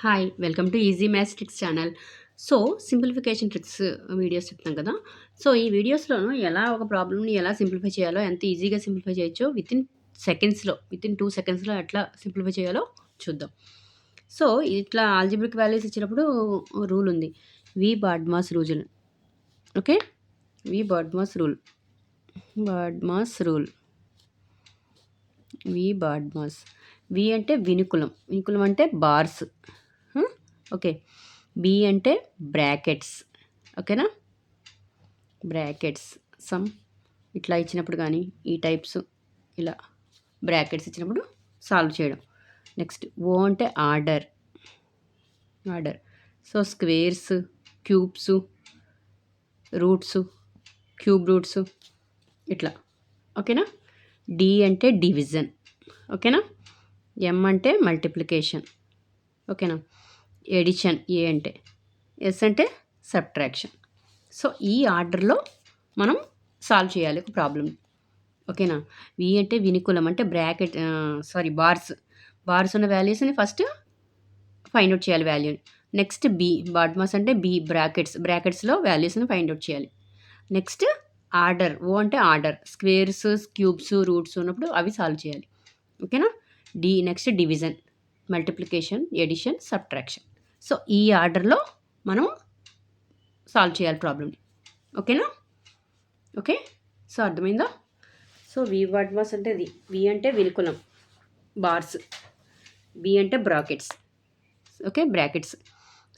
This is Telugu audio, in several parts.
Hi welcome to easy maths tricks channel. So simplification tricks videos చెప్తాం కదా. సో ఈ వీడియోస్లోను ఎలా ఒక ప్రాబ్లమ్ని ఎలా సింప్లిఫై చేయాలో, ఎంత ఈజీగా సింప్లిఫై చేయొచ్చో వితిన్ 2 సెకండ్స్లో ఎట్లా సింప్లిఫై చేయాలో చూద్దాం. సో ఇట్లా ఆల్జిబ్రిక్ వాల్యూస్ ఇచ్చినప్పుడు రూల్ ఉంది, వి బాడ్మాస్ రూల్. ఓకే, వి బాడ్మాస్ రూల్ వి బాడ్మాస్. వి అంటే వినుకులం, వినుకులం అంటే బార్స్. ఓకే, బి అంటే బ్రాకెట్స్. ఓకేనా, బ్రాకెట్స్ సమ్ ఇట్లా ఇచ్చినప్పుడు కానీ ఈ టైప్స్ ఇలా బ్రాకెట్స్ ఇచ్చినప్పుడు సాల్వ్ చేయడం. నెక్స్ట్ ఓ అంటే order. So squares, cubes, roots, cube roots ఇట్లా. ఓకేనా, డి అంటే డివిజన్. ఓకేనా, ఎం అంటే మల్టిప్లికేషన్. ఓకేనా, ఎడిషన్ ఏ అంటే, ఎస్ అంటే సబ్ట్రాక్షన్. సో ఈ ఆర్డర్లో మనం సాల్వ్ చేయాలి ఒక ప్రాబ్లమ్. ఓకేనా, వి అంటే వినికులం అంటే బార్స్ ఉన్న వాల్యూస్ని ఫస్ట్ ఫైండ్ అవుట్ చేయాలి వాల్యూని. నెక్స్ట్ బి బాడ్మాస్ అంటే బి బ్రాకెట్స్లో వాల్యూస్ని ఫైండ్ అవుట్ చేయాలి. నెక్స్ట్ ఆర్డర్, ఓ అంటే ఆర్డర్, స్క్వేర్స్, క్యూబ్స్, రూట్స్ ఉన్నప్పుడు అవి సాల్వ్ చేయాలి. ఓకేనా, next division, multiplication, addition, subtraction. So ఈ ఆర్డర్లో మనం సాల్వ్ చేయాలి ప్రాబ్లమ్ని. ఓకేనా, ఓకే. సో అర్థమైందా? సో వి బాడ్మాస్ అంటే ఇది, వి అంటే వినుకులం బార్స్, బి అంటే బ్రాకెట్స్. Okay, brackets.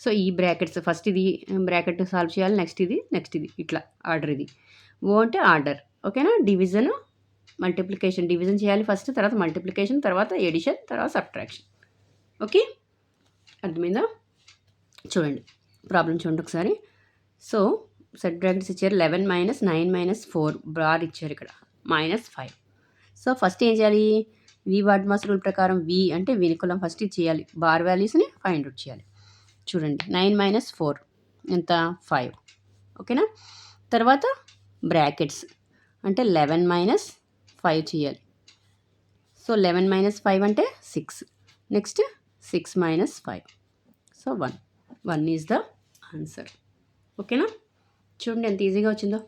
సో ఈ బ్రాకెట్స్ ఫస్ట్ ఇది బ్రాకెట్ సాల్వ్ చేయాలి, నెక్స్ట్ ఇది ఇట్లా ఆర్డర్ ఇది. ఓ అంటే ఆర్డర్. ఓకేనా, డివిజన్, మల్టిప్లికేషన్, డివిజన్ చేయాలి ఫస్ట్, తర్వాత మల్టిప్లికేషన్, తర్వాత ఎడిషన్, తర్వాత సబ్ట్రాక్షన్. ఓకే, అర్థమైందా? చూడండి ప్రాబ్లం చూడండి ఒకసారి. సో సెట్ బ్రాకెట్స్ ఇచ్చారు, 11 - 9 - 4 బార్ ఇచ్చారు ఇక్కడ -5. సో ఫస్ట్ ఏం చేయాలి, వి బాడ్మాస్ రూల్ ప్రకారం వి అంటే వినికులం ఫస్ట్ ఇది చేయాలి, బార్ వాల్యూస్ని ఫైండ్ అవుట్ చేయాలి. చూడండి 9 - 4 ఎంత, 5. ఓకేనా, తర్వాత బ్రాకెట్స్ అంటే 11 - 5 చేయాలి. సో 11 - 5 అంటే 6. Next 6 - 5, so 1 is the answer. ఓకేనా, చూడండి ఎంత ఈజీగా వచ్చిందో.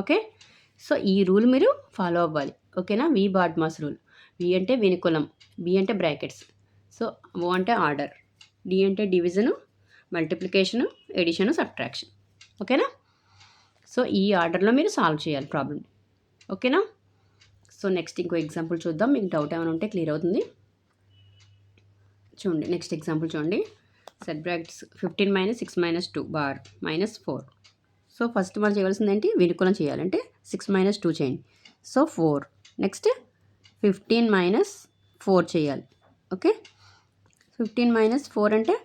ఓకే, సో ఈ రూల్ మీరు ఫాలో అవ్వాలి. ఓకేనా, వి బాడ్మాస్ రూల్. వి అంటే వినుకులం, బి అంటే బ్రాకెట్స్, సో ఓ అంటే ఆర్డర్, డి అంటే డివిజను, మల్టిప్లికేషను, ఎడిషను, సబ్ట్రాక్షన్. ఓకేనా, సో ఈ ఆర్డర్లో మీరు సాల్వ్ చేయాలి ప్రాబ్లమ్. ఓకేనా, సో నెక్స్ట్ ఇంకో ఎగ్జాంపుల్ చూద్దాం, మీకు డౌట్ ఏమైనా ఉంటే క్లియర్ అవుతుంది. చూడండి నెక్స్ట్ ఎగ్జాంపుల్ చూడండి. Set brackets 15 - 6 - 2 bar -4. So first మనం చేయవలసింది ఏంటి, వినుకులం చేయాలంటే 6 - 2 చేయండి, సో 4. నెక్స్ట్ 15 - 4 చేయాలి. ఓకే, 15 - 4 అంటే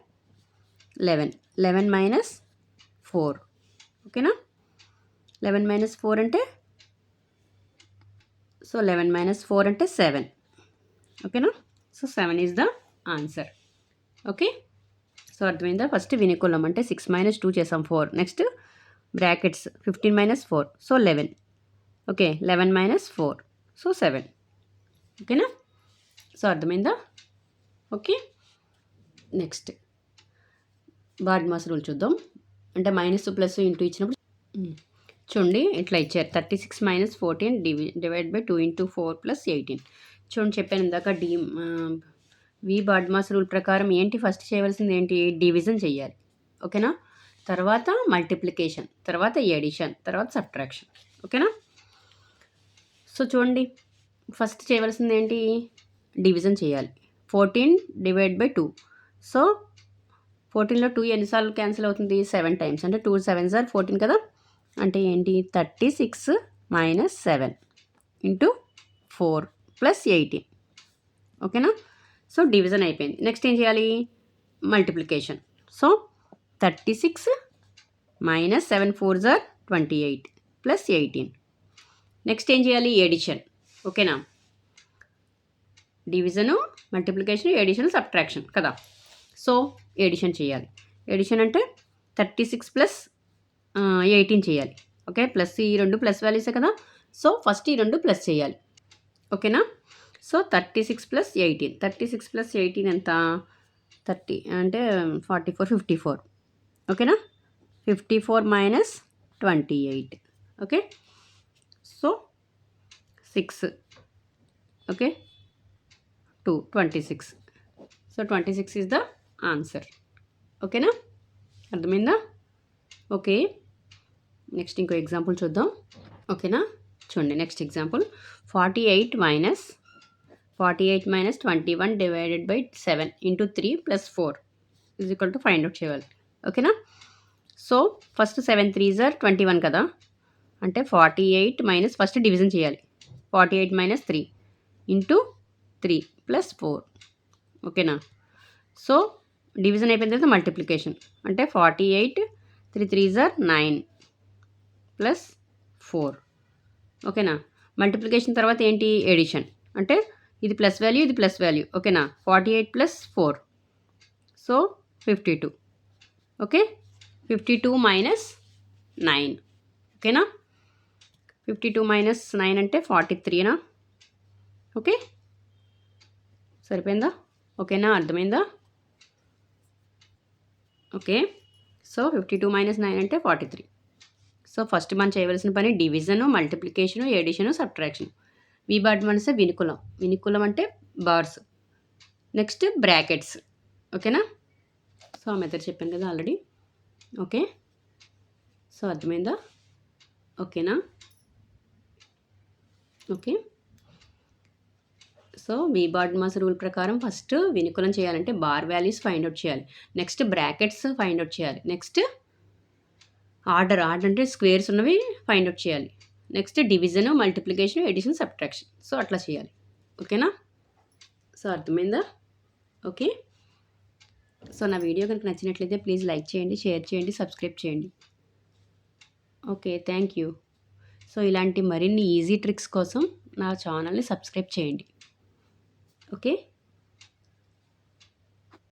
11. 11 - 4. ఓకేనా, 11 - 4 అంటే, సో 11 - 4 అంటే 7. ఓకేనా, so 7 is the answer. Okay, so అర్థమైందా? ఫస్ట్ వినికులం అంటే 6 - 2 చేసాం 4. Next brackets 15 - 4, so 11. Okay, 11 - 4, so 7. ఓకేనా, సో అర్థమైందా? ఓకే, నెక్స్ట్ బాడ్మాస్ రూల్ చూద్దాం. అంటే మైనస్ ప్లస్ ఇంటూ ఇచ్చినప్పుడు చూడండి ఇట్లా ఇచ్చారు, 36 - 14 డివైడ్ బై 2 × 4 + 18. చూడండి చెప్పాను ఇందాక వి బాడ్మాస్ రూల్ ప్రకారం ఏంటి ఫస్ట్ చేయవలసింది ఏంటి, డివిజన్ చేయాలి. ఓకేనా, తర్వాత మల్టిప్లికేషన్, తర్వాత ఎడిషన్, తర్వాత సబ్ట్రాక్షన్. ఓకేనా, సో చూడండి ఫస్ట్ చేయవలసింది ఏంటి, డివిజన్ చేయాలి. 14 డివైడ్ బై 2, సో 14లో 2 ఎన్నిసార్లు క్యాన్సిల్ అవుతుంది, 7 టైమ్స్, అంటే 2 7s are 14 కదా. అంటే ఏంటి, 36 - 7 × 4 + 18. ఓకేనా, సో డివిజన్ అయిపోయింది. నెక్స్ట్ ఏం చేయాలి, multiplication. So 36 - 7 4s are 28 + 18. Next ఏం చేయాలి, ఎడిషన్. ఓకేనా, డివిజను, మల్టిప్లికేషన్, ఎడిషన్, సబ్ట్రాక్షన్ కదా. సో ఎడిషన్ చేయాలి. ఎడిషన్ అంటే 36 + 18 చేయాలి. ఓకే, ప్లస్ ఈ రెండు ప్లస్ వాల్యూసే కదా, సో ఫస్ట్ ఈ రెండు ప్లస్ చేయాలి. ఓకేనా, సో 36 + 18. 36 + 18 ఎంత, 30 అంటే 44, 54. ఓకేనా? 54 minus 28. Okay. So 6. Okay. 2, 26. So 26 is the answer. ఓకేనా? అర్థమైందా? ఓకే. నెక్స్ట్ ఇంకో ఎగ్జాంపుల్ చూద్దాం. ఓకేనా? చూడండి next example. 48 minus 21 divided by 7 into 3 plus 4 is equal to find out చేయాలి. ఓకేనా? సో ఫస్ట్ 7 3s ఆర్ 21 కదా, అంటే 48 మైనస్ ఫస్ట్ డివిజన్ చేయాలి. 48 మైనస్ 3 ఇంటూ 3 ప్లస్ 4. ఓకేనా? సో డివిజన్ అయిపోయిన తర్వాత మల్టిప్లికేషన్, అంటే 48 3 3s ఆర్ 9 ప్లస్ 4. ఓకేనా? మల్టిప్లికేషన్ తర్వాత ఏంటి? ఎడిషన్, అంటే ఇది ప్లస్ వాల్యూ, ఇది ప్లస్ వాల్యూ. ఓకేనా? 48 ప్లస్ 4, సో 52. ఓకే. 52 మైనస్ 9. ఓకేనా? 52 మైనస్ 9 అంటే 43నా? ఓకే. సరిపోయిందా? ఓకేనా? అర్థమైందా? ఓకే. సో 52 మైనస్ 9 అంటే 43. సో ఫస్ట్ మనం చేయవలసిన పని division, multiplication, addition, subtraction. V BODMAS మనసే వినుకులం. వినుకులం అంటే బార్స్. Next brackets. ఓకేనా? సో ఆ మెథడ్ చెప్పాను కదా ఆల్రెడీ. ఓకే. సో అర్థమైందా? ఓకేనా? Okay. So V BODMAS rule ప్రకారం ఫస్ట్ వినుకులం చేయాలంటే బార్ వాల్యూస్ ఫైండ్ అవుట్ చేయాలి. నెక్స్ట్ బ్రాకెట్స్ ఫైండ్ అవుట్ చేయాలి. నెక్స్ట్ ఆర్డర్ అంటే స్క్వేర్స్ ఉన్నవి ఫైండ్ అవుట్ చేయాలి. Next division, multiplication, addition, subtraction. So అట్లా చేయాలి. ఓకేనా? సో అర్థమైందా? ఓకే. సో నా వీడియో కనుక నచ్చినట్లయితే ప్లీజ్ లైక్ చేయండి, షేర్ చేయండి, సబ్స్క్రైబ్ చేయండి. ఓకే. Thank you. సో ఇలాంటి మరిన్ని ఈజీ ట్రిక్స్ కోసం నా ఛానల్ని సబ్స్క్రైబ్ చేయండి. ఓకే.